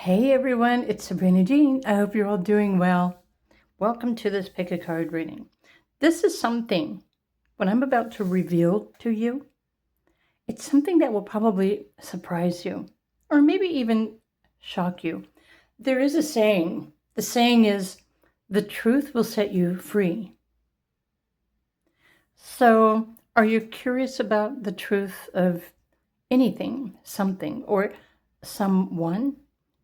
Hey everyone, it's Sabrina Jean. I hope you're all doing well. Welcome to this pick a card reading. This is something, what I'm about to reveal to you, it's something that will probably surprise you or maybe even shock you. There is a saying. The saying is, the truth will set you free. So, are you curious about the truth of anything, something, or someone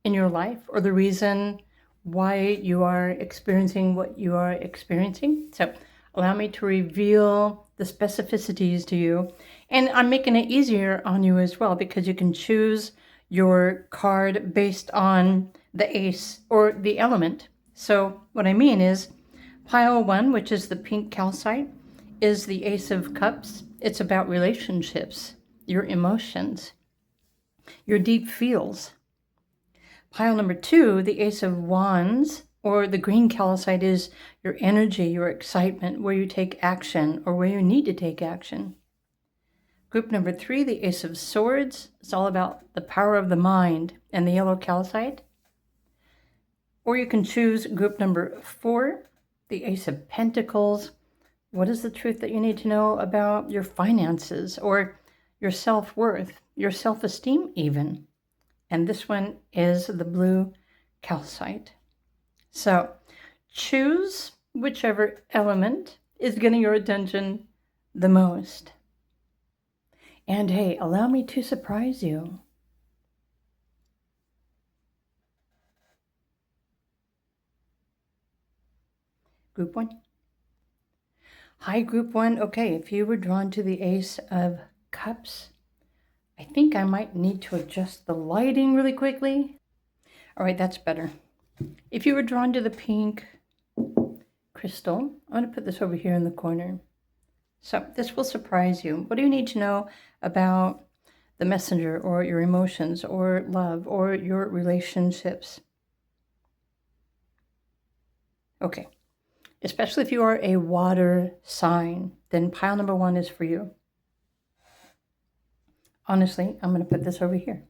in your life, or the reason why you are experiencing what you are experiencing? So allow me to reveal the specificities to you. And I'm making it easier on you as well, because you can choose your card based on the ace or the element. So what I mean is, pile 1, which is the pink calcite, is the Ace of Cups. It's about relationships, your emotions, your deep feels. Pile number 2, the Ace of Wands, or the green calcite, is your energy, your excitement, where you take action or where you need to take action. Group number 3, the Ace of Swords, it's all about the power of the mind, and the yellow calcite. Or you can choose group number 4, the Ace of Pentacles. What is the truth that you need to know about your finances or your self-worth, your self-esteem even? And this one is the blue calcite. So choose whichever element is getting your attention the most. And hey, allow me to surprise you. Group 1. Hi, Group 1. Okay, if you were drawn to the Ace of Cups, I think I might need to adjust the lighting really quickly. All right, that's better. If you were drawn to the pink crystal, I'm going to put this over here in the corner. So this will surprise you. What do you need to know about the messenger, or your emotions, or love, or your relationships? Okay. Especially if you are a water sign, then pile number 1 is for you. Honestly, I'm going to put this over here.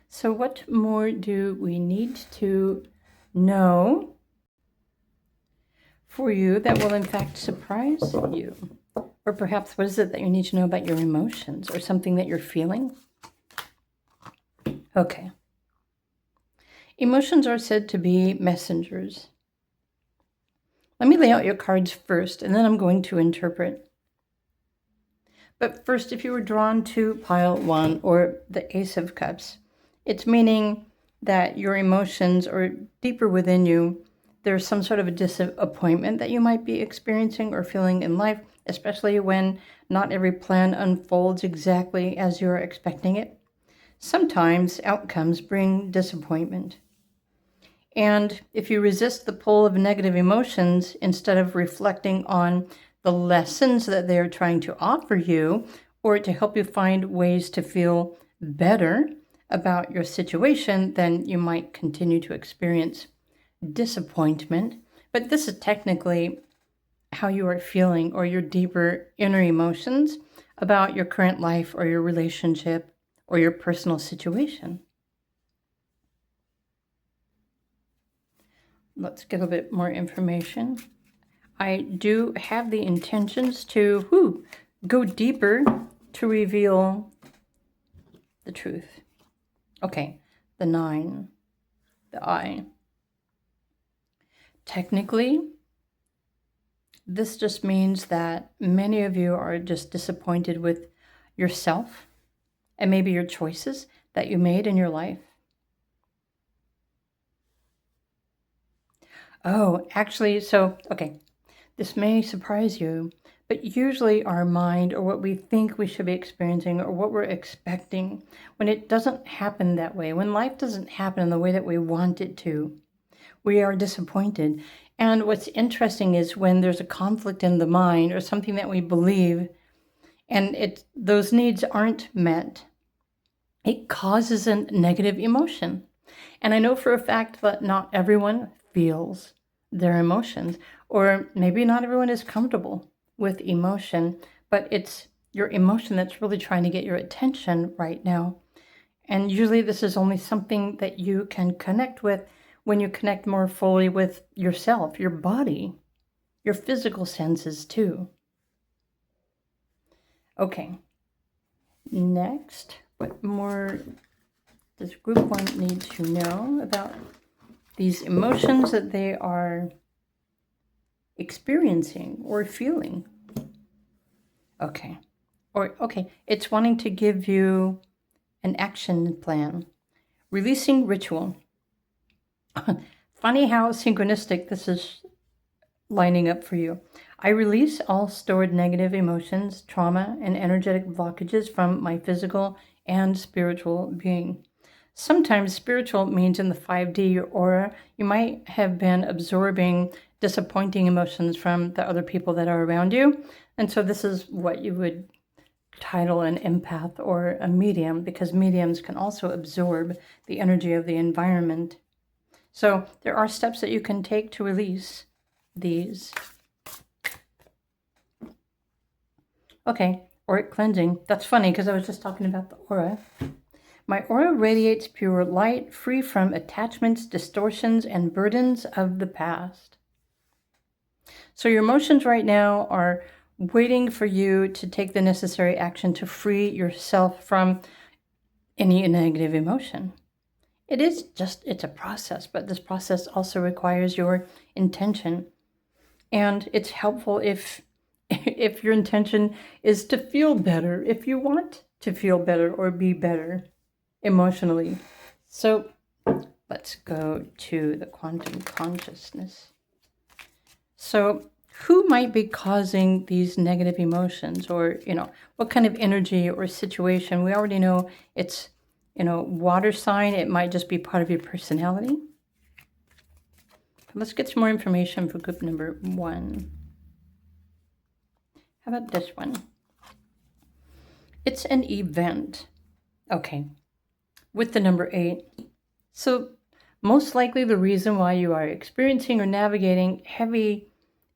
So what more do we need to know for you that will in fact surprise you? Or perhaps what is it that you need to know about your emotions, or something that you're feeling? Okay. Emotions are said to be messengers. Let me lay out your cards first, and then I'm going to interpret. But first, if you were drawn to pile 1, or the Ace of Cups, it's meaning that your emotions, or deeper within you, there's some sort of a disappointment that you might be experiencing or feeling in life, especially when not every plan unfolds exactly as you're expecting it. Sometimes outcomes bring disappointment. And if you resist the pull of negative emotions, instead of reflecting on the lessons that they are trying to offer you, or to help you find ways to feel better about your situation, then you might continue to experience disappointment. But this is technically how you are feeling, or your deeper inner emotions about your current life, or your relationship, or your personal situation. Let's get a bit more information. I do have the intentions to go deeper to reveal the truth. Okay, the 9, the eye. Technically, this just means that many of you are just disappointed with yourself and maybe your choices that you made in your life. Oh, actually, okay, this may surprise you, but usually our mind, or what we think we should be experiencing, or what we're expecting, when it doesn't happen that way, when life doesn't happen in the way that we want it to, we are disappointed. And what's interesting is when there's a conflict in the mind, or something that we believe, and those needs aren't met, it causes a negative emotion. And I know for a fact that not everyone feels their emotions, or maybe not everyone is comfortable with emotion, but it's your emotion that's really trying to get your attention right now. And usually this is only something that you can connect with when you connect more fully with yourself, your body, your physical senses too. Okay. Next, what more does group 1 need to know about these emotions that they are experiencing or feeling? Okay. It's wanting to give you an action plan. Releasing ritual. Funny how synchronistic this is lining up for you. I release all stored negative emotions, trauma, and energetic blockages from my physical and spiritual being. Sometimes spiritual means in the 5D aura, you might have been absorbing disappointing emotions from the other people that are around you. And so this is what you would title an empath or a medium, because mediums can also absorb the energy of the environment. So there are steps that you can take to release these. Okay, auric cleansing. That's funny because I was just talking about the aura. My aura radiates pure light, free from attachments, distortions, and burdens of the past. So your emotions right now are waiting for you to take the necessary action to free yourself from any negative emotion. It's a process, but this process also requires your intention. And it's helpful if your intention is to feel better, if you want to feel better or be better emotionally. So let's go to the quantum consciousness. So who might be causing these negative emotions, or, what kind of energy or situation? We already know it's, water sign. It might just be part of your personality. Let's get some more information for group number 1. How about this one? It's an event. Okay. With the number 8. So most likely the reason why you are experiencing or navigating heavy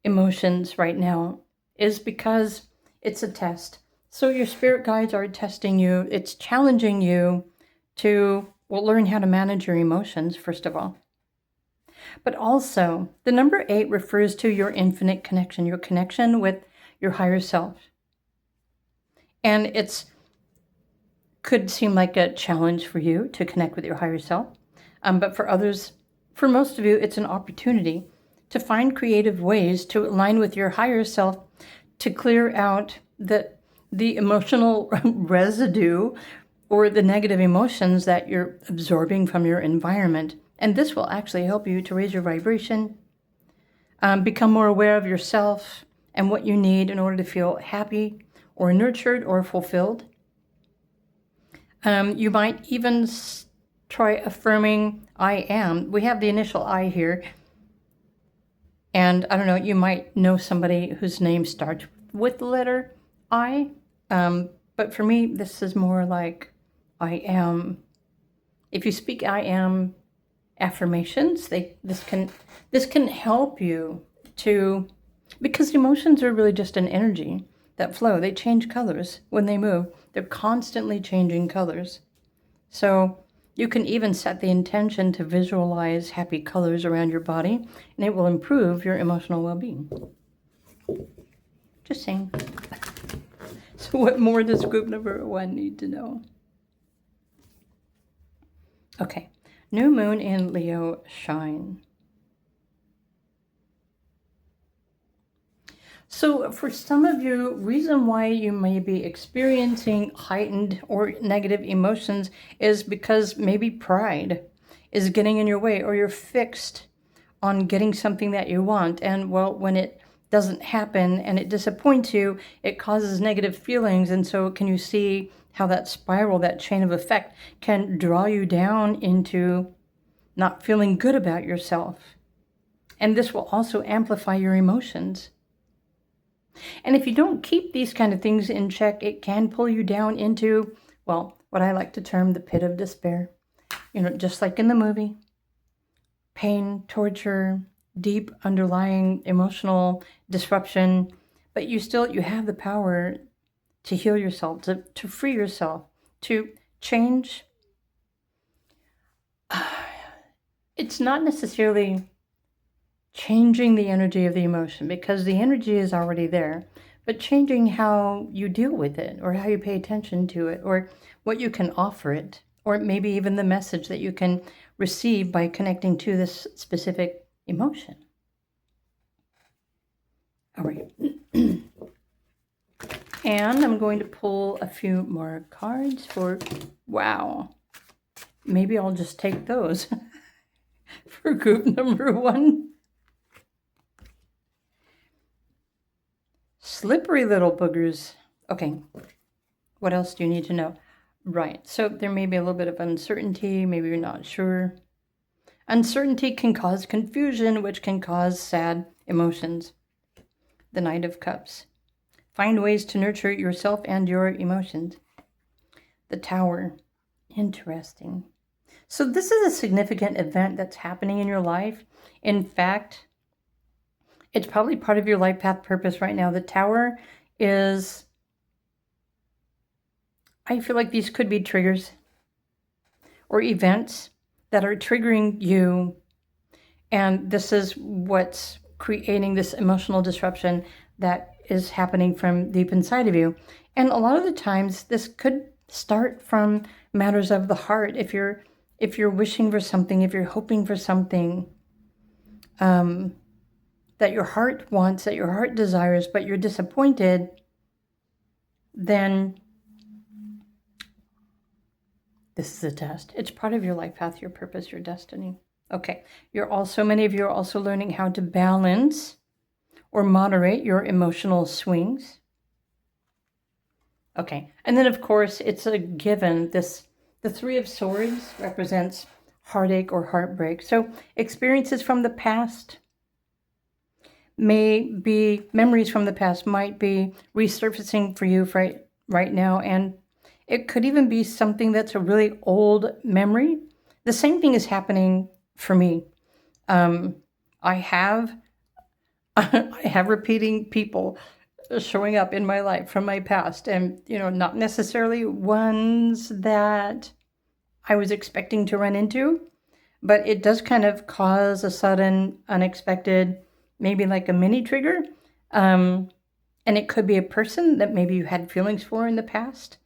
emotions right now is because it's a test. So your spirit guides are testing you. It's challenging you to, learn how to manage your emotions, first of all. But also, the number 8 refers to your infinite connection, your connection with your higher self. And it's could seem like a challenge for you to connect with your higher self. But for others, for most of you, it's an opportunity to find creative ways to align with your higher self, to clear out the emotional residue or the negative emotions that you're absorbing from your environment. And this will actually help you to raise your vibration, become more aware of yourself and what you need in order to feel happy or nurtured or fulfilled. You might even try affirming I am. We have the initial I here. And I don't know, you might know somebody whose name starts with the letter I. But for me, this is more like I am. If you speak I am affirmations, this can help you to, because emotions are really just an energy that flow. They change colors when they move. They're constantly changing colors. So you can even set the intention to visualize happy colors around your body, and it will improve your emotional well-being. Just saying. So what more does group number 1 need to know? Okay. New moon in Leo shine. So for some of you, reason why you may be experiencing heightened or negative emotions is because maybe pride is getting in your way, or you're fixed on getting something that you want. And when it doesn't happen and it disappoints you, it causes negative feelings. And so can you see how that spiral, that chain of effect, can draw you down into not feeling good about yourself? And this will also amplify your emotions. And if you don't keep these kind of things in check, it can pull you down into, what I like to term the pit of despair. Just like in the movie. Pain, torture, deep underlying emotional disruption. But you have the power to heal yourself, to free yourself, to change it's not necessarily changing the energy of the emotion, because the energy is already there, but changing how you deal with it, or how you pay attention to it, or what you can offer it, or maybe even the message that you can receive by connecting to this specific emotion. All right. And I'm going to pull a few more cards for, wow, maybe I'll just take those for group number 1. Slippery little boogers. Okay, what else do you need to know? Right, so there may be a little bit of uncertainty, maybe you're not sure. Uncertainty can cause confusion, which can cause sad emotions. The Knight of Cups. Find ways to nurture yourself and your emotions. The Tower. Interesting. So this is a significant event that's happening in your life. In fact, it's probably part of your life path purpose right now. The Tower is, I feel like these could be triggers or events that are triggering you. And this is what's creating this emotional disruption that is happening from deep inside of you. And a lot of the times this could start from matters of the heart. If you're wishing for something, if you're hoping for something that your heart wants, that your heart desires, but you're disappointed, then this is a test. It's part of your life path, your purpose, your destiny. Okay, many of you are also learning how to balance or moderate your emotional swings. Okay, and then of course it's a given. The Three of Swords represents heartache or heartbreak. So experiences from the past memories from the past might be resurfacing for you right now, and it could even be something that's a really old memory. The same thing is happening for me. I have repeating people showing up in my life from my past, and not necessarily ones that I was expecting to run into, but it does kind of cause a sudden, unexpected, maybe like a mini trigger. And it could be a person that maybe you had feelings for in the past.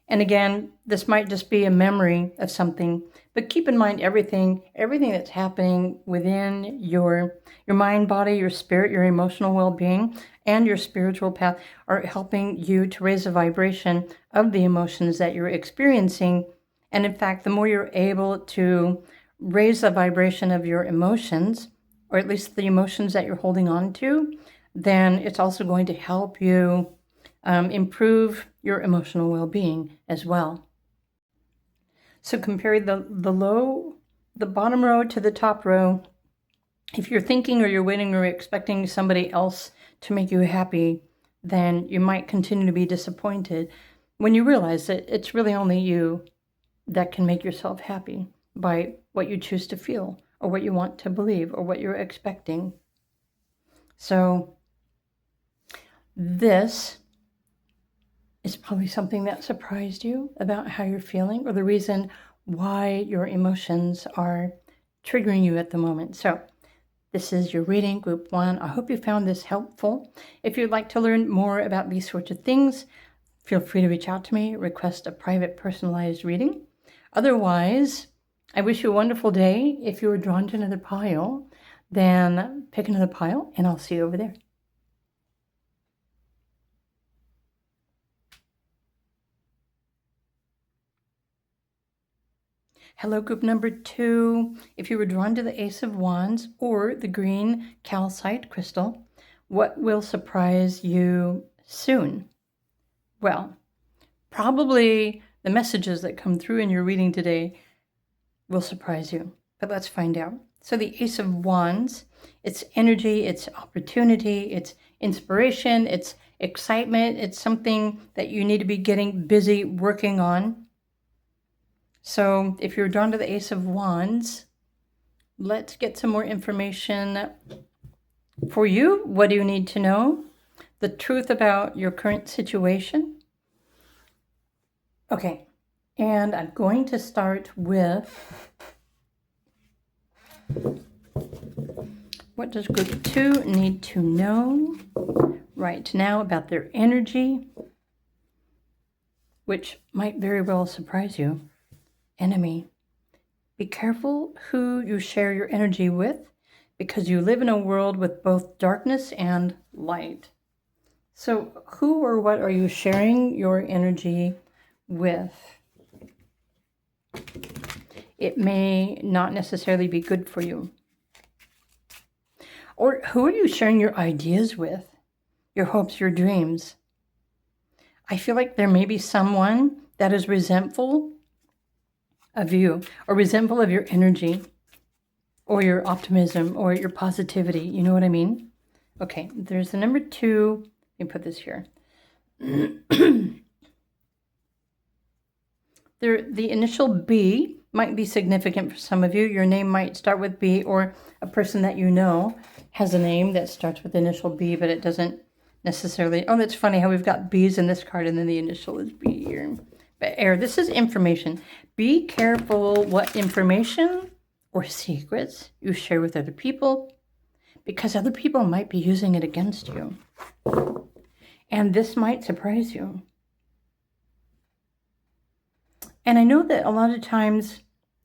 And again, this might just be a memory of something, but keep in mind everything that's happening within your mind, body, your spirit, your emotional well-being, and your spiritual path are helping you to raise the vibration of the emotions that you're experiencing. And in fact, the more you're able to raise the vibration of your emotions, or at least the emotions that you're holding on to, then it's also going to help you improve your emotional well-being as well. So compare the bottom row to the top row. If you're thinking or you're waiting or expecting somebody else to make you happy, then you might continue to be disappointed when you realize that it's really only you that can make yourself happy by what you choose to feel, or what you want to believe, or what you're expecting. So this is probably something that surprised you about how you're feeling, or the reason why your emotions are triggering you at the moment. So this is your reading, Group 1. I hope you found this helpful. If you'd like to learn more about these sorts of things, feel free to reach out to me, request a private personalized reading. Otherwise, I wish you a wonderful day. If you were drawn to another pile, then pick another pile, and I'll see you over there. Hello, group number 2. If you were drawn to the Ace of Wands or the green calcite crystal, what will surprise you soon? Well, probably the messages that come through in your reading today will surprise you, but let's find out. So the Ace of Wands, it's energy, it's opportunity, it's inspiration, it's excitement, it's something that you need to be getting busy working on. So if you're drawn to the Ace of Wands, let's get some more information for you. What do you need to know? The truth about your current situation. Okay, and I'm going to start with What does group 2 need to know right now about their energy, which might very well surprise you? Enemy. Be careful who you share your energy with, because you live in a world with both darkness and light. So who or what are you sharing your energy with? It may not necessarily be good for you. Or who are you sharing your ideas with? Your hopes, your dreams? I feel like there may be someone that is resentful of you, or resentful of your energy, or your optimism, or your positivity. You know what I mean? Okay, there's the number 2. Let me put this here. The initial B might be significant for some of you. Your name might start with B, or a person that you know has a name that starts with the initial B, but it doesn't necessarily. Oh, that's funny how we've got B's in this card and then the initial is B here. But air, this is information. Be careful what information or secrets you share with other people, because other people might be using it against you. And this might surprise you. And I know that a lot of times,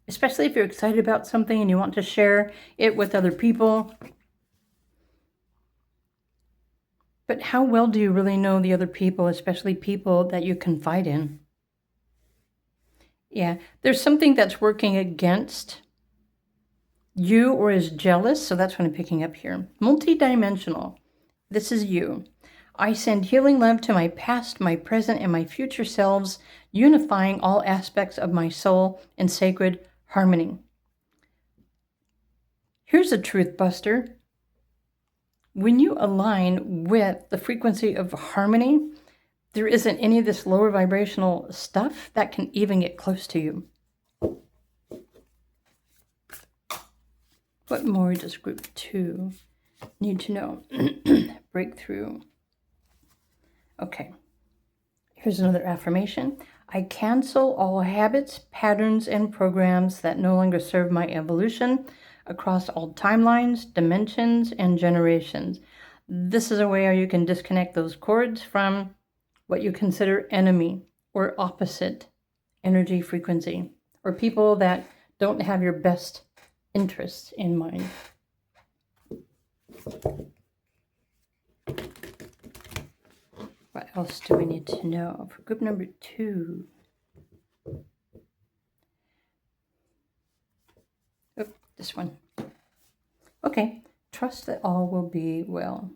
especially if you're excited about something and you want to share it with other people, but how well do you really know the other people, especially people that you confide in? Yeah, there's something that's working against you or is jealous, so that's what I'm picking up here. Multidimensional. This is you. I send healing love to my past, my present, and my future selves, unifying all aspects of my soul in sacred harmony. Here's a truth buster. When you align with the frequency of harmony, there isn't any of this lower vibrational stuff that can even get close to you. What more does group 2 need to know? Breakthrough. Okay. Here's another affirmation. I cancel all habits, patterns, and programs that no longer serve my evolution across all timelines, dimensions, and generations. This is a way how you can disconnect those cords from what you consider enemy or opposite energy frequency, or people that don't have your best interests in mind. What else do we need to know for group number 2? Oh, this one. Okay, trust that all will be well.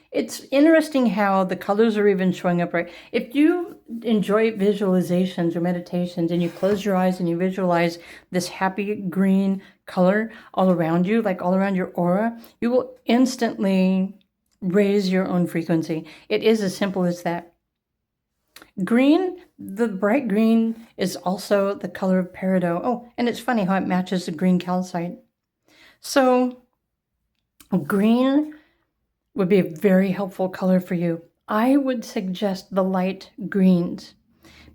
It's interesting how the colors are even showing up right. If you enjoy visualizations or meditations and you close your eyes and you visualize this happy green color all around you, like all around your aura, you will instantly raise your own frequency. It is as simple as that. Green, the bright green, is also the color of peridot. Oh, and it's funny how it matches the green calcite. So green would be a very helpful color for you. I would suggest the light greens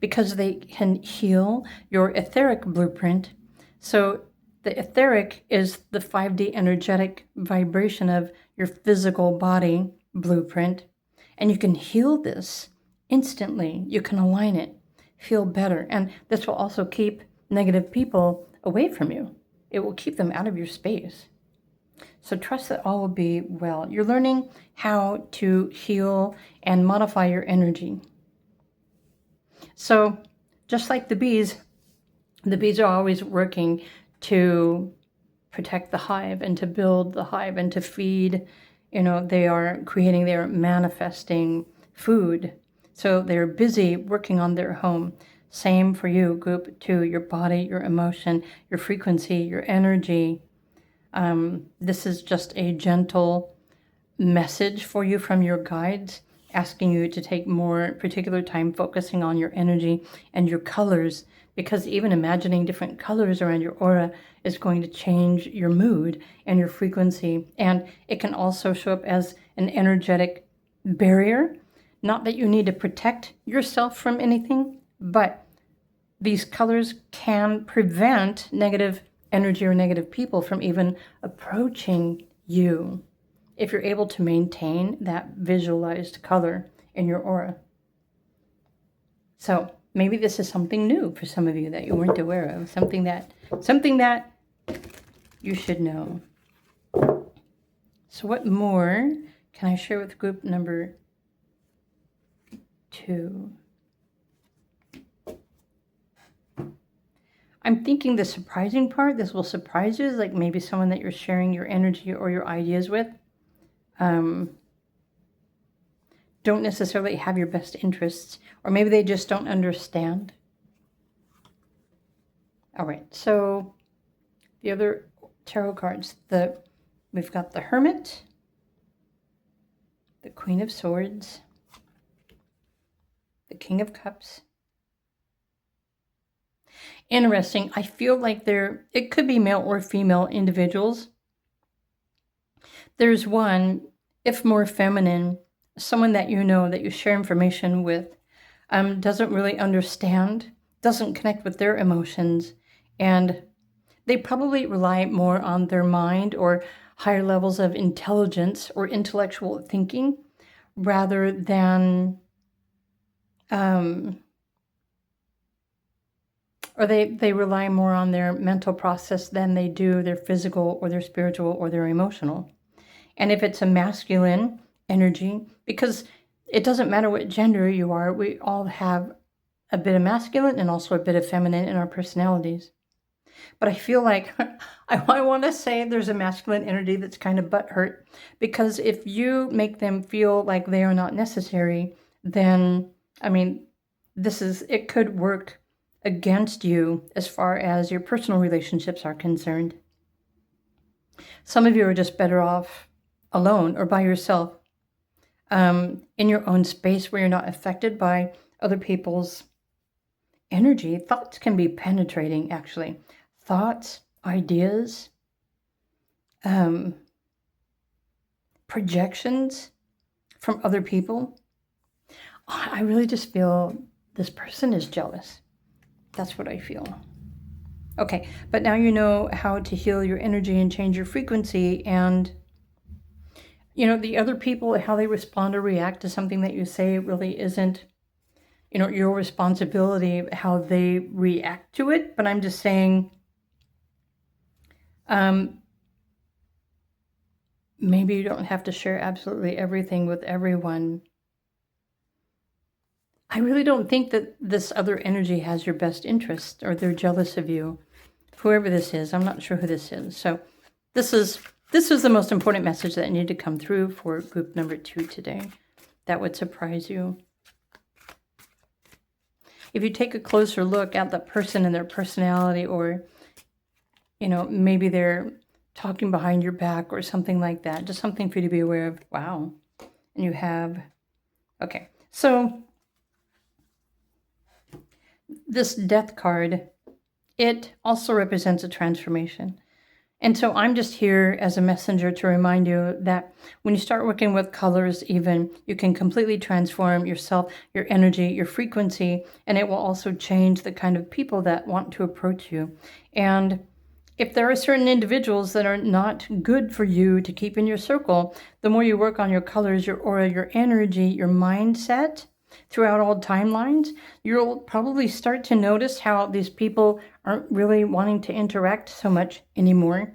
because they can heal your etheric blueprint. So the etheric is the 5D energetic vibration of your physical body blueprint, and you can heal this instantly. You can align it, feel better, and this will also keep negative people away from you. It will keep them out of your space. So trust that all will be well. You're learning how to heal and modify your energy. So just like the bees are always working to protect the hive and to build the hive and to feed. They are creating, they are manifesting food. So they're busy working on their home. Same for you, group 2, your body, your emotion, your frequency, your energy. This is just a gentle message for you from your guides, asking you to take more particular time focusing on your energy and your colors, because even imagining different colors around your aura is going to change your mood and your frequency. And it can also show up as an energetic barrier. Not that you need to protect yourself from anything, but these colors can prevent negative energy or negative people from even approaching you if you're able to maintain that visualized color in your aura. So maybe this is something new for some of you that you weren't aware of, something that you should know. So what more can I share with group number 2? I'm thinking the surprising part, this will surprise you, is like maybe someone that you're sharing your energy or your ideas with don't necessarily have your best interests, or maybe they just don't understand. All right, so the other tarot cards, we've got the Hermit, the Queen of Swords, the King of Cups. Interesting. I feel like it could be male or female individuals. There's one, if more feminine, someone that you know, that you share information with, doesn't really understand, doesn't connect with their emotions, and they probably rely more on their mind or higher levels of intelligence or intellectual thinking rather than, or they rely more on their mental process than they do their physical or their spiritual or their emotional. And if it's a masculine energy, because it doesn't matter what gender you are, we all have a bit of masculine and also a bit of feminine in our personalities. But I feel like I want to say there's a masculine energy that's kind of butthurt, because if you make them feel like they are not necessary, then, I mean, it could work against you as far as your personal relationships are concerned. Some of you are just better off alone or by yourself, in your own space where you're not affected by other people's energy. Thoughts can be penetrating, actually. Thoughts, ideas, projections from other people. I really just feel this person is jealous. That's what I feel. Okay, but now you know how to heal your energy and change your frequency, and the other people, how they respond or react to something that you say really isn't, your responsibility, how they react to it. But I'm just saying, maybe you don't have to share absolutely everything with everyone. I really don't think that this other energy has your best interest, or they're jealous of you. Whoever this is, I'm not sure who this is. So this is the most important message that needed to come through for group number 2 today. That would surprise you. If you take a closer look at the person and their personality, or, maybe they're talking behind your back or something like that, just something for you to be aware of. Wow. And you have, okay. So this Death card, it also represents a transformation. And so I'm just here as a messenger to remind you that when you start working with colors even, you can completely transform yourself, your energy, your frequency, and it will also change the kind of people that want to approach you. And if there are certain individuals that are not good for you to keep in your circle, the more you work on your colors, your aura, your energy, your mindset throughout all timelines, you'll probably start to notice how these people aren't really wanting to interact so much anymore.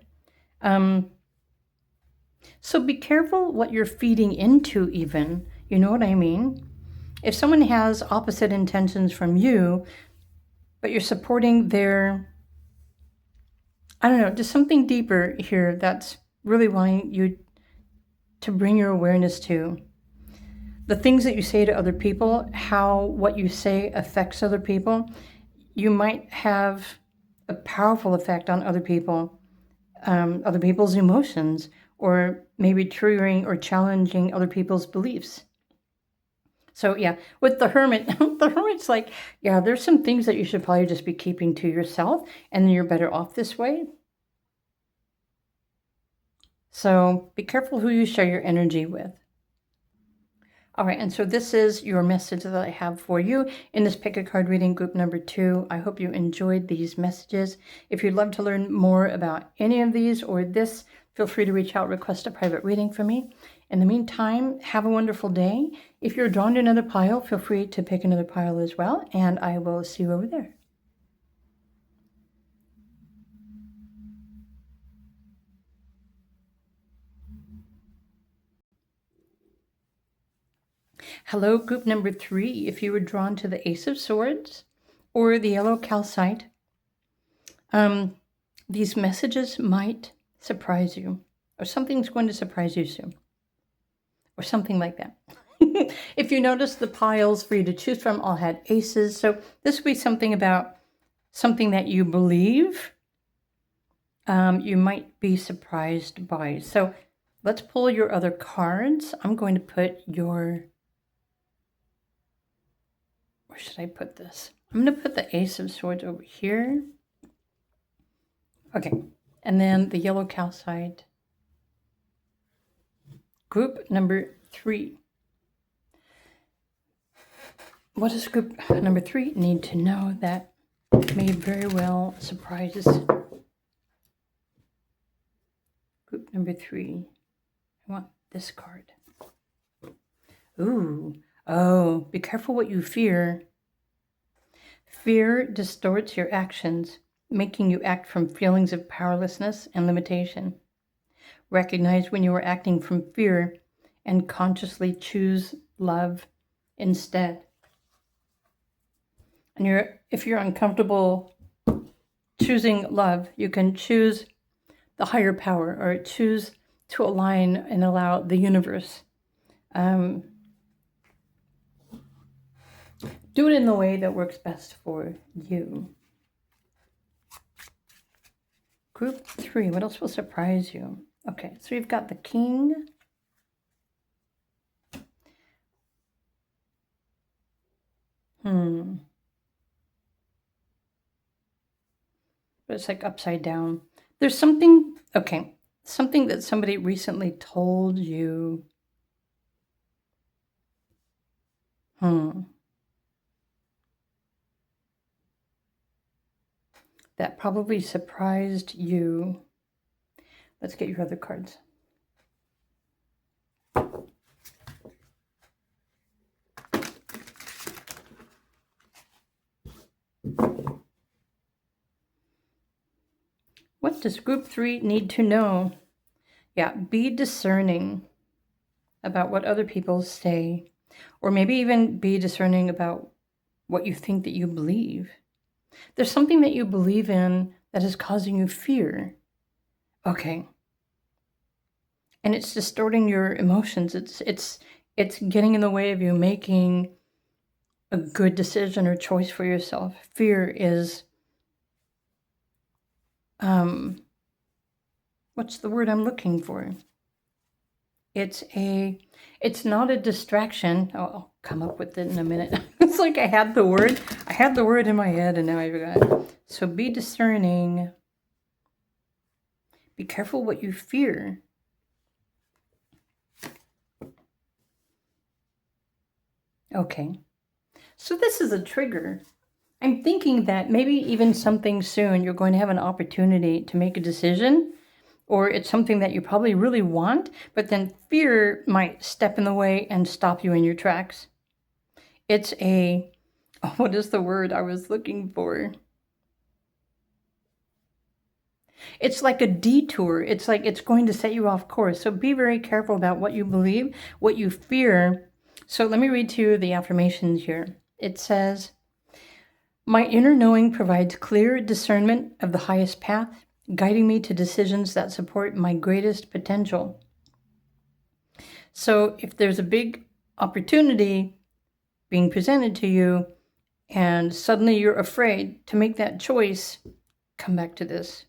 So be careful what you're feeding into even. You know what I mean? If someone has opposite intentions from you, but you're supporting their, I don't know, just something deeper here that's really wanting you to bring your awareness to. The things that you say to other people, how what you say affects other people, you might have a powerful effect on other people, other people's emotions, or maybe triggering or challenging other people's beliefs. So yeah, with the Hermit, the Hermit's like, yeah, there's some things that you should probably just be keeping to yourself, and then you're better off this way. So be careful who you share your energy with. All right, and so this is your message that I have for you in this pick a card reading group number 2. I hope you enjoyed these messages. If you'd love to learn more about any of these or this, feel free to reach out, request a private reading from me. In the meantime, have a wonderful day. If you're drawn to another pile, feel free to pick another pile as well, and I will see you over there. Hello, group number 3. If you were drawn to the Ace of Swords or the yellow calcite, these messages might surprise you, or something's going to surprise you soon, or something like that. If you notice, the piles for you to choose from all had aces, so this would be something about something that you believe you might be surprised by. So let's pull your other cards. I'm going to put your... Where should I put this? I'm going to put the Ace of Swords over here. Okay, and then the yellow calcite. Group number 3. What does group number 3 need to know that may very well surprise group number 3? I want this card. Ooh, oh, be careful what you fear. Fear distorts your actions, making you act from feelings of powerlessness and limitation. Recognize when you are acting from fear and consciously choose love instead. And if you're uncomfortable choosing love, you can choose the higher power, or choose to align and allow the universe. Do it in the way that works best for you. Group 3, what else will surprise you? Okay, so you've got the King. But it's like upside down. There's something, okay, something that somebody recently told you. That probably surprised you. Let's get your other cards. What does group 3 need to know? Yeah, be discerning about what other people say, or maybe even be discerning about what you think that you believe. There's something that you believe in that is causing you fear. Okay. And it's distorting your emotions. It's getting in the way of you making a good decision or choice for yourself. Fear is, what's the word I'm looking for? It's not a distraction. Oh, I'll come up with it in a minute. It's like I had the word in my head and now I forgot. So be discerning. Be careful what you fear. Okay. So this is a trigger. I'm thinking that maybe even something soon you're going to have an opportunity to make a decision, or it's something that you probably really want, but then fear might step in the way and stop you in your tracks. It's what is the word I was looking for? It's like a detour. It's like it's going to set you off course. So be very careful about what you believe, what you fear. So let me read to you the affirmations here. It says, my inner knowing provides clear discernment of the highest path, guiding me to decisions that support my greatest potential. So if there's a big opportunity being presented to you and suddenly you're afraid to make that choice, come back to this.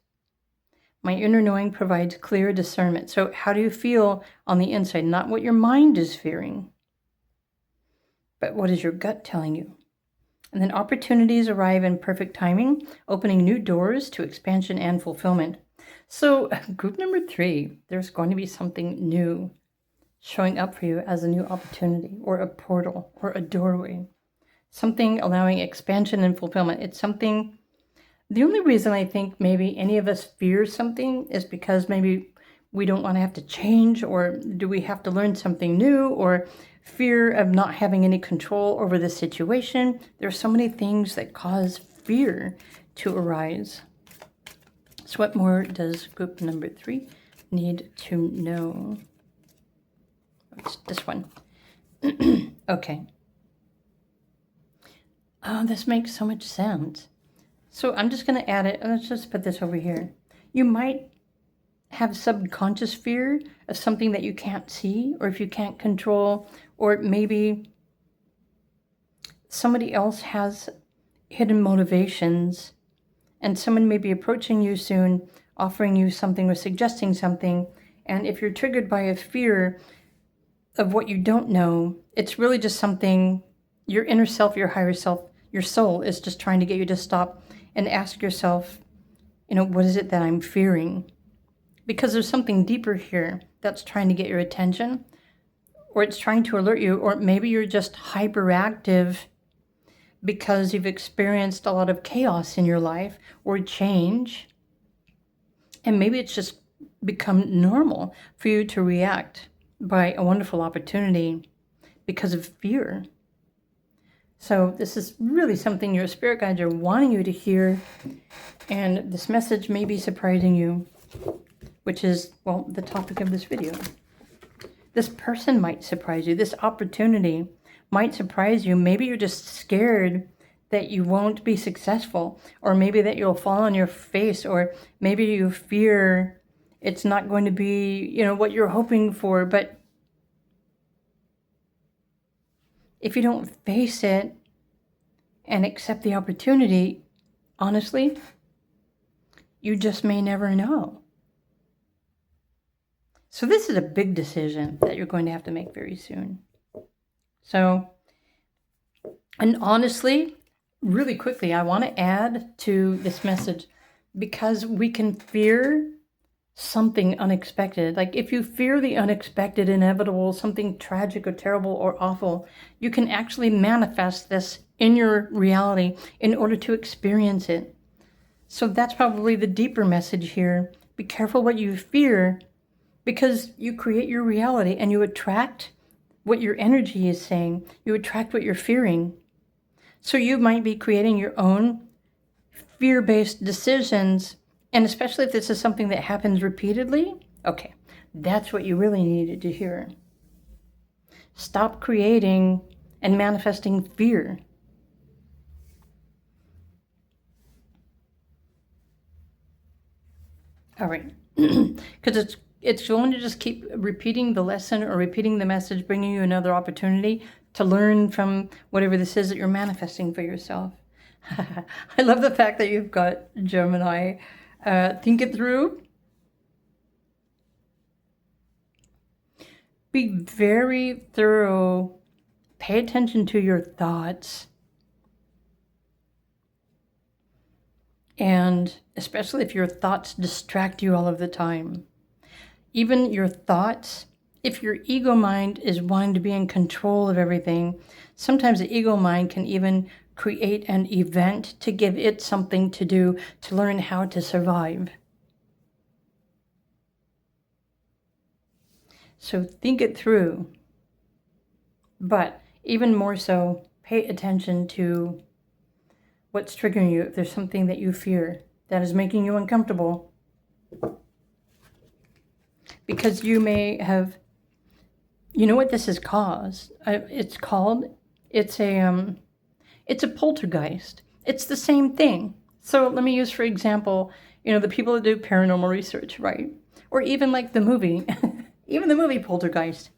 My inner knowing provides clear discernment. So how do you feel on the inside? Not what your mind is fearing, but what is your gut telling you? And then opportunities arrive in perfect timing, opening new doors to expansion and fulfillment. So group number 3, there's going to be something new showing up for you as a new opportunity or a portal or a doorway. Something allowing expansion and fulfillment. It's something, the only reason I think maybe any of us fear something is because maybe we don't want to have to change, or do we have to learn something new, or fear of not having any control over the situation. There are so many things that cause fear to arise. So what more does group number 3 need to know? It's this one. Okay. Oh, this makes so much sense. So I'm just going to add it. Let's just put this over here. You might have subconscious fear of something that you can't see, or if you can't control, or maybe somebody else has hidden motivations and someone may be approaching you soon, offering you something or suggesting something. And if you're triggered by a fear of what you don't know, it's really just something your inner self, your higher self, your soul is just trying to get you to stop and ask yourself, what is it that I'm fearing? Because there's something deeper here that's trying to get your attention, or it's trying to alert you, or maybe you're just hyperactive because you've experienced a lot of chaos in your life or change. And maybe it's just become normal for you to react by a wonderful opportunity because of fear. So this is really something your spirit guides are wanting you to hear. And this message may be surprising you, which is, well, the topic of this video. This person might surprise you. This opportunity might surprise you. Maybe you're just scared that you won't be successful, or maybe that you'll fall on your face, or maybe you fear it's not going to be, what you're hoping for. But if you don't face it and accept the opportunity, honestly, you just may never know. So this is a big decision that you're going to have to make very soon. So, and honestly, really quickly, I want to add to this message, because we can fear something unexpected. Like if you fear the unexpected, inevitable, something tragic or terrible or awful, you can actually manifest this in your reality in order to experience it. So that's probably the deeper message here. Be careful what you fear, because you create your reality and you attract what your energy is saying. You attract what you're fearing. So you might be creating your own fear-based decisions. And especially if this is something that happens repeatedly, okay, that's what you really needed to hear. Stop creating and manifesting fear. All right, because it's going to just keep repeating the lesson or repeating the message, bringing you another opportunity to learn from whatever this is that you're manifesting for yourself. I love the fact that you've got Gemini. Think it through. Be very thorough. Pay attention to your thoughts. And especially if your thoughts distract you all of the time. Even your thoughts, if your ego mind is wanting to be in control of everything, sometimes the ego mind can even create an event to give it something to do to learn how to survive. So think it through. But even more so, pay attention to what's triggering you. If there's something that you fear that is making you uncomfortable, because you may have, what this has caused? It's a poltergeist. It's the same thing. So let me use, for example, the people that do paranormal research, right? Or even like the movie, even the movie Poltergeist.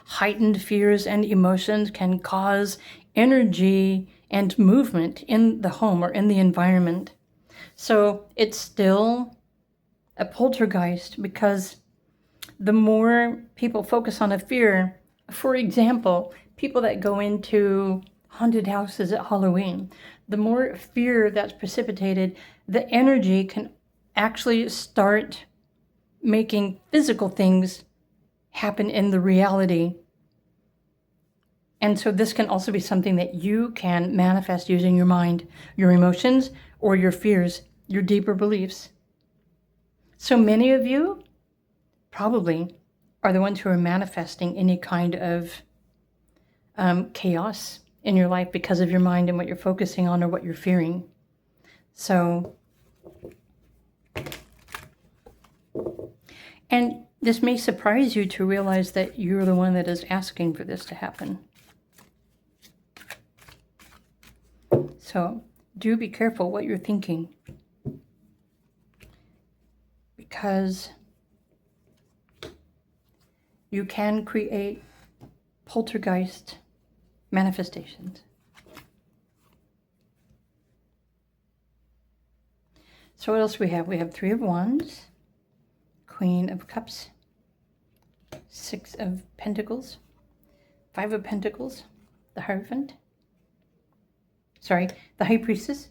Heightened fears and emotions can cause energy and movement in the home or in the environment. So it's still a poltergeist, because the more people focus on a fear, for example, people that go into haunted houses at Halloween, the more fear that's precipitated, the energy can actually start making physical things happen in the reality. And so this can also be something that you can manifest using your mind, your emotions, or your fears, your deeper beliefs. So many of you probably are the ones who are manifesting any kind of chaos in your life because of your mind and what you're focusing on or what you're fearing. So, and this may surprise you to realize that you're the one that is asking for this to happen. So do be careful what you're thinking, because you can create poltergeist manifestations. So what else we have? We have 3 of Wands, Queen of Cups, 6 of Pentacles, 5 of Pentacles, the Hierophant. Sorry, the High Priestess.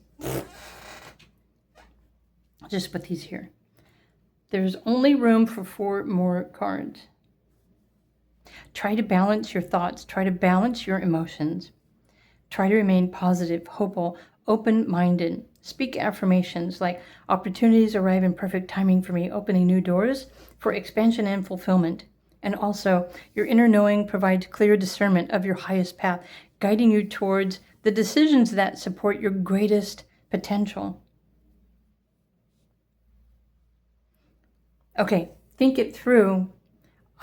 I'll just put these here. There's only room for 4 more cards. Try to balance your thoughts. Try to balance your emotions. Try to remain positive, hopeful, open-minded. Speak affirmations like, opportunities arrive in perfect timing for me, opening new doors for expansion and fulfillment. And also, your inner knowing provides clear discernment of your highest path, guiding you towards the decisions that support your greatest potential. Okay, think it through.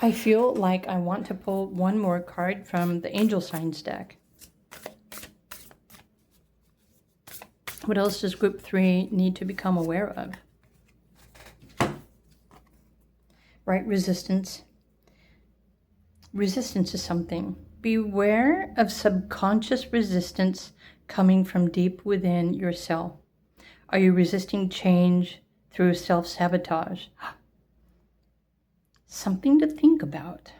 I feel like I want to pull one more card from the Angel Signs deck. What else does group 3 need to become aware of? Right, resistance. Resistance is something. Beware of subconscious resistance coming from deep within yourself. Are you resisting change through self-sabotage? Something to think about.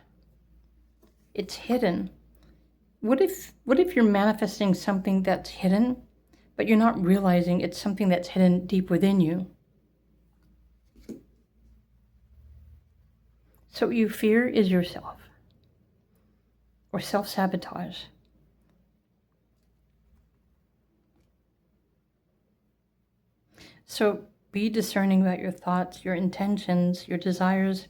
It's hidden. What if you're manifesting something that's hidden, but you're not realizing it's something that's hidden deep within you? So what you fear is yourself, or self-sabotage. So be discerning about your thoughts, your intentions, your desires.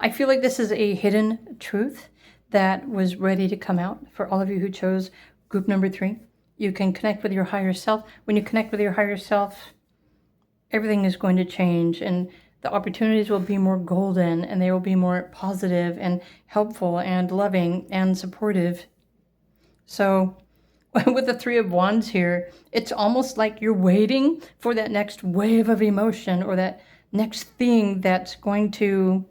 I feel like this is a hidden truth that was ready to come out for all of you who chose group number 3. You can connect with your higher self. When you connect with your higher self, everything is going to change, and the opportunities will be more golden, and they will be more positive and helpful and loving and supportive. So with the 3 of Wands here, it's almost like you're waiting for that next wave of emotion or that next thing that's going to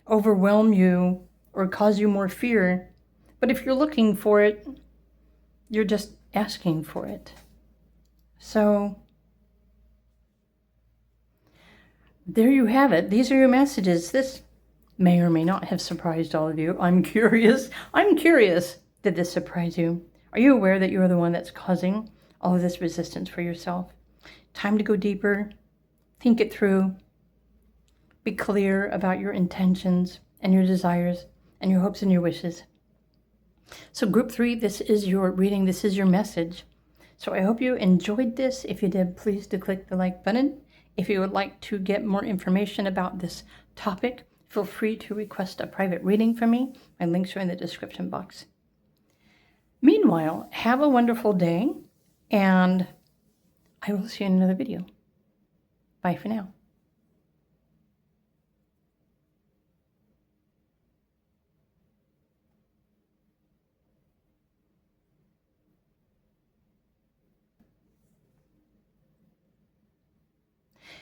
overwhelm you or cause you more fear. But if you're looking for it, you're just asking for it. So there you have it. These are your messages. This may or may not have surprised all of you. I'm curious. Did this surprise you? Are you aware that you're the one that's causing all of this resistance for yourself? Time to go deeper. Think it through. Be clear about your intentions and your desires and your hopes and your wishes. So group 3, this is your reading. This is your message. So I hope you enjoyed this. If you did, please do click the like button. If you would like to get more information about this topic, feel free to request a private reading from me. My links are in the description box. Meanwhile, have a wonderful day, and I will see you in another video. Bye for now.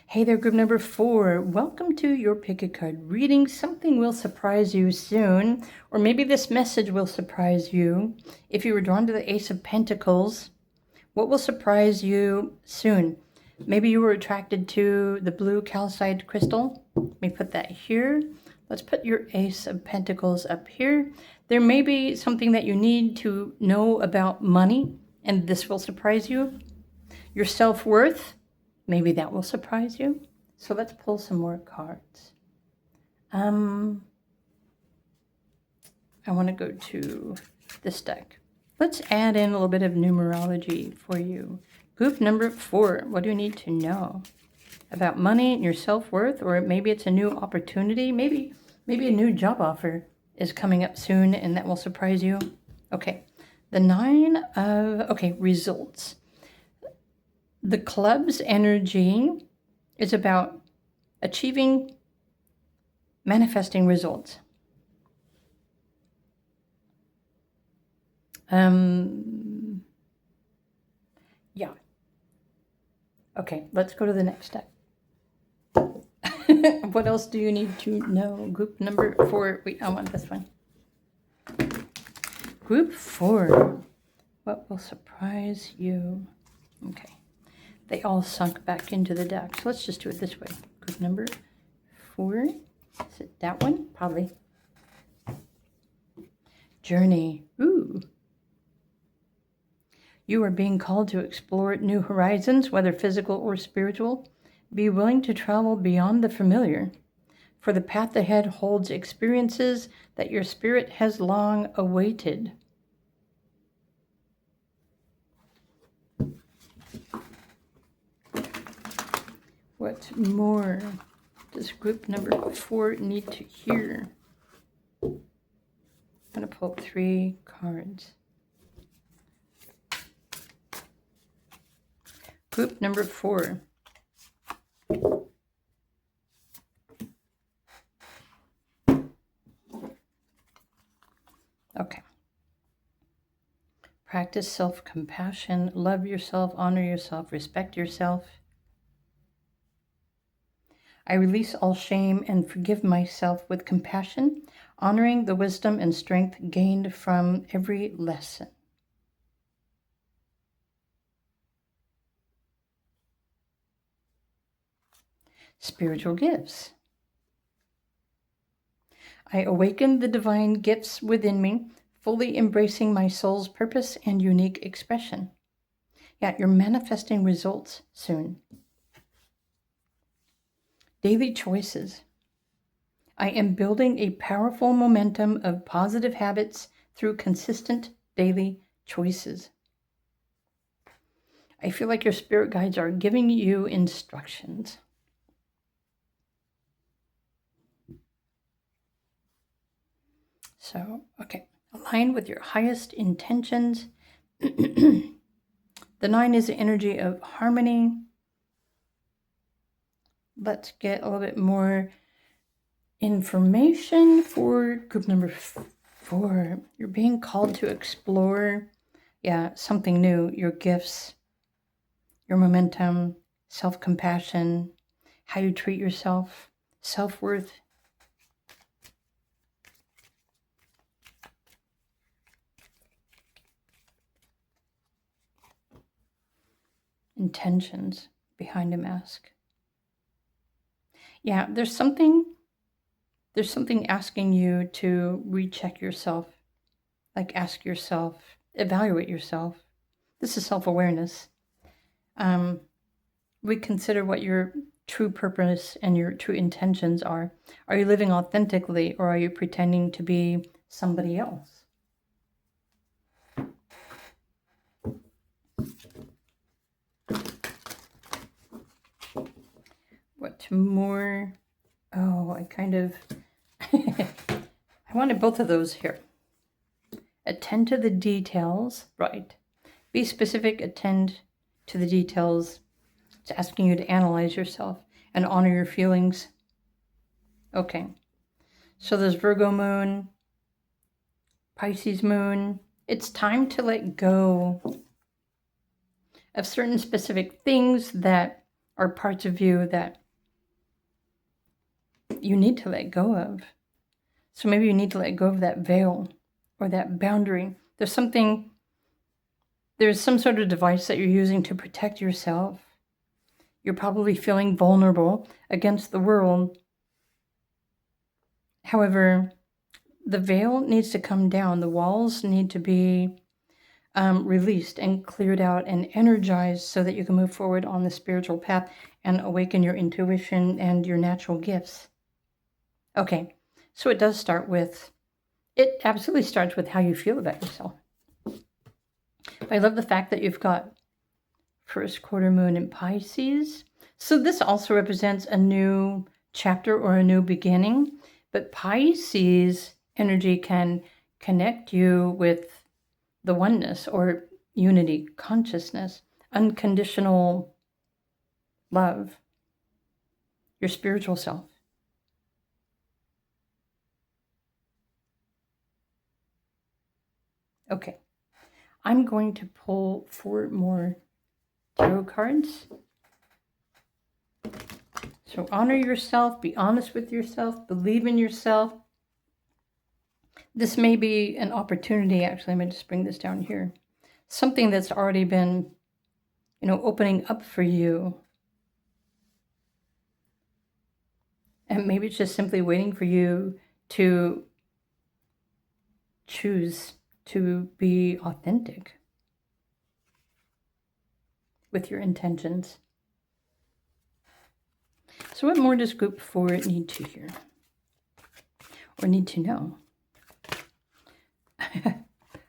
Hey there, group number 4. Welcome to your Pick a Card reading. Something will surprise you soon, or maybe this message will surprise you. If you were drawn to the Ace of Pentacles, what will surprise you soon? Maybe you were attracted to the blue calcite crystal. Let me put that here. Let's put your Ace of Pentacles up here. There may be something that you need to know about money, and this will surprise you. Your self-worth. Maybe that will surprise you. So let's pull some more cards. I want to go to this deck. Let's add in a little bit of numerology for you. Group number 4, what do you need to know about money and your self-worth? Or maybe it's a new opportunity. Maybe a new job offer is coming up soon and that will surprise you. Okay, the 9 of, results. The club's energy is about achieving, manifesting results. Yeah. Okay, let's go to the next step. What else do you need to know? Group number 4. Wait, I want this one. Group 4. What will surprise you? Okay. They all sunk back into the deck. So let's just do it this way. Group number 4. Is it that one? Probably. Journey. Ooh. You are being called to explore new horizons, whether physical or spiritual. Be willing to travel beyond the familiar, for the path ahead holds experiences that your spirit has long awaited. What more does group number 4 need to hear? I'm going to pull 3 cards. Group number 4. Okay. Practice self-compassion. Love yourself, honor yourself, respect yourself. I release all shame and forgive myself with compassion, honoring the wisdom and strength gained from every lesson. Spiritual gifts. I awaken the divine gifts within me, fully embracing my soul's purpose and unique expression. Yeah, you're manifesting results soon. Daily choices. I am building a powerful momentum of positive habits through consistent daily choices. I feel like your spirit guides are giving you instructions. So, okay, align with your highest intentions. The 9 is the energy of harmony. Let's get a little bit more information for group number 4. You're being called to explore, something new, your gifts, your momentum, self-compassion, how you treat yourself, self-worth. Intentions behind a mask. Yeah, there's something asking you to recheck yourself. Like ask yourself, evaluate yourself. This is self-awareness. Reconsider what your true purpose and your true intentions are. Are you living authentically, or are you pretending to be somebody else? What more? Oh, I kind of... I wanted both of those here. Attend to the details. Right. Be specific. Attend to the details. It's asking you to analyze yourself and honor your feelings. Okay. So there's Virgo moon, Pisces moon. It's time to let go of certain specific things that are parts of you that you need to let go of. So maybe you need to let go of that veil or that boundary. There's some sort of device that you're using to protect yourself. You're probably feeling vulnerable against the world. However, the veil needs to come down. The walls need to be released and cleared out and energized so that you can move forward on the spiritual path and awaken your intuition and your natural gifts. Okay, so it does start with It absolutely starts with how you feel about yourself. I love the fact that you've got first quarter moon in Pisces. So this also represents a new chapter or a new beginning. But Pisces energy can connect you with the oneness or unity, consciousness, unconditional love, your spiritual self. Okay, I'm going to pull 4 more tarot cards. So honor yourself, be honest with yourself, believe in yourself. This may be an opportunity, actually. Let me just bring this down here. Something that's already been, opening up for you. And maybe it's just simply waiting for you to choose to be authentic with your intentions. So what more does group 4 need to hear or need to know?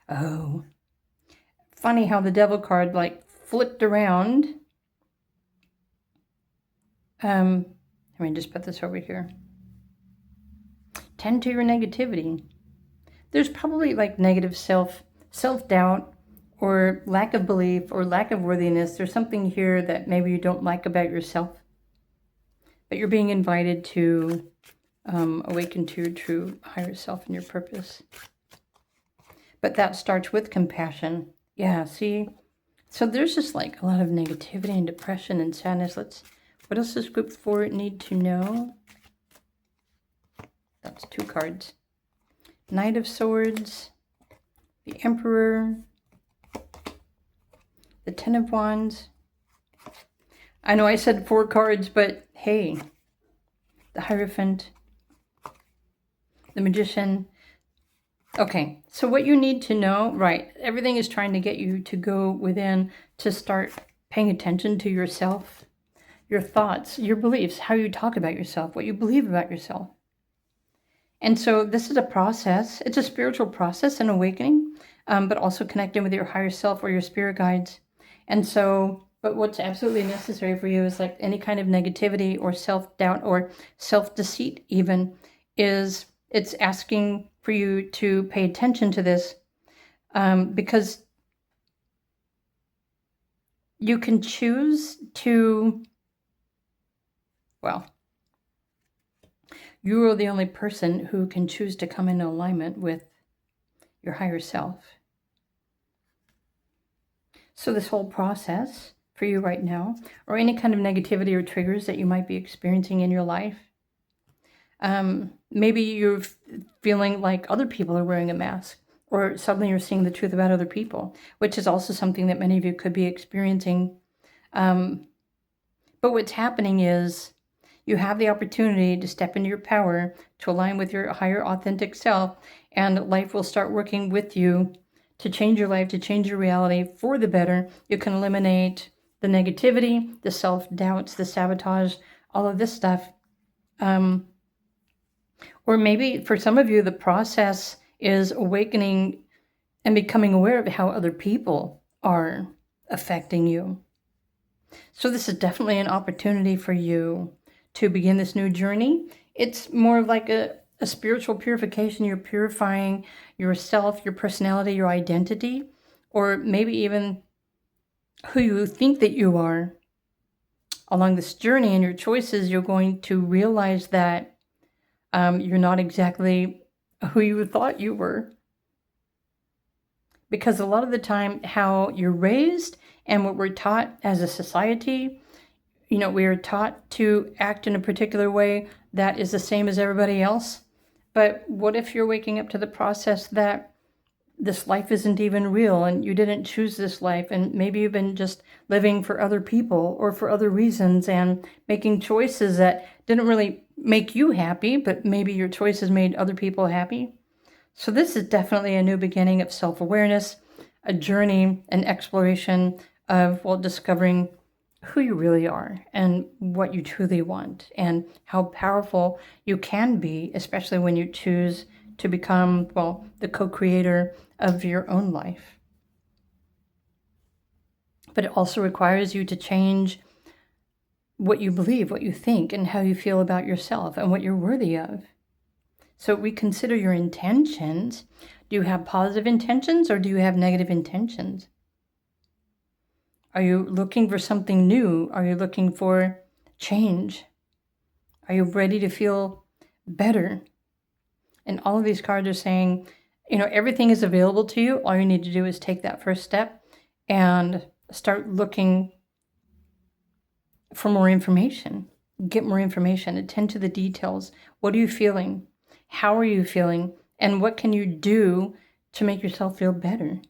Oh, funny how the devil card flipped around. Let me just put this over here. Tend to your negativity. There's probably negative self-doubt or lack of belief or lack of worthiness. There's something here that maybe you don't like about yourself, but you're being invited to awaken to your true higher self and your purpose. But that starts with compassion. Yeah, see? So there's just a lot of negativity and depression and sadness. What else does group 4 need to know? That's 2 cards. Knight of Swords, the Emperor, the 10 of Wands. I know I said 4 cards, but hey, the Hierophant, the Magician. Okay, so what you need to know, right, everything is trying to get you to go within, to start paying attention to yourself, your thoughts, your beliefs, how you talk about yourself, what you believe about yourself. And so this is a process. It's a spiritual process, an awakening, but also connecting with your higher self or your spirit guides. And so, but what's absolutely necessary for you is any kind of negativity or self-doubt or self-deceit even, is it's asking for you to pay attention to this, because you can choose to, well, you are the only person who can choose to come in alignment with your higher self. So this whole process for you right now, or any kind of negativity or triggers that you might be experiencing in your life, maybe you're feeling like other people are wearing a mask, or suddenly you're seeing the truth about other people, which is also something that many of you could be experiencing. But what's happening is you have the opportunity to step into your power, to align with your higher authentic self, and life will start working with you to change your life, to change your reality for the better. You can eliminate the negativity, the self-doubts, the sabotage, all of this stuff. Or maybe for some of you, the process is awakening and becoming aware of how other people are affecting you. So this is definitely an opportunity for you to begin this new journey. It's more like a spiritual purification. You're purifying yourself, your personality, your identity, or maybe even who you think that you are. Along this journey and your choices, you're going to realize that you're not exactly who you thought you were. Because a lot of the time, how you're raised and what we're taught as a society, we are taught to act in a particular way that is the same as everybody else. But what if you're waking up to the process that this life isn't even real and you didn't choose this life, and maybe you've been just living for other people or for other reasons and making choices that didn't really make you happy, but maybe your choices made other people happy. So this is definitely a new beginning of self-awareness, a journey, an exploration of, discovering who you really are and what you truly want and how powerful you can be, especially when you choose to become, well, the co-creator of your own life. But it also requires you to change what you believe, what you think, and how you feel about yourself and what you're worthy of. So we consider your intentions. Do you have positive intentions or do you have negative intentions? Are you looking for something new? Are you looking for change? Are you ready to feel better? And all of these cards are saying, everything is available to you. All you need to do is take that first step and start looking for more information. Get more information. Attend to the details. What are you feeling? How are you feeling? And what can you do to make yourself feel better?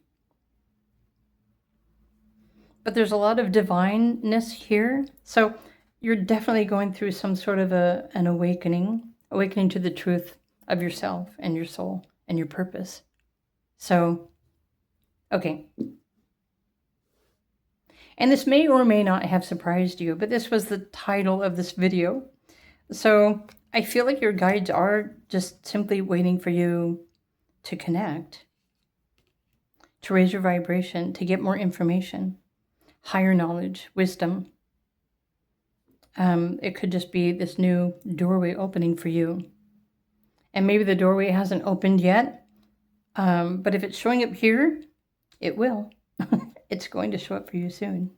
But there's a lot of divineness here. So you're definitely going through some sort of an awakening to the truth of yourself and your soul and your purpose. So, okay. And this may or may not have surprised you, but this was the title of this video. So I feel like your guides are just simply waiting for you to connect, to raise your vibration, to get more information, higher knowledge, wisdom. It could just be this new doorway opening for you. And maybe the doorway hasn't opened yet, but if it's showing up here, it will. It's going to show up for you soon.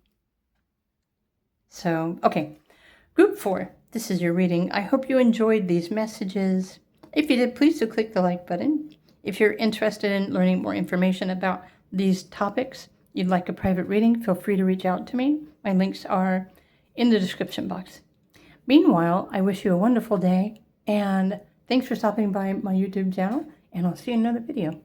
So, okay. Group 4, this is your reading. I hope you enjoyed these messages. If you did, please do click the like button. If you're interested in learning more information about these topics, you'd like a private reading, feel free to reach out to me. My links are in the description box. Meanwhile, I wish you a wonderful day, and thanks for stopping by my YouTube channel, and I'll see you in another video.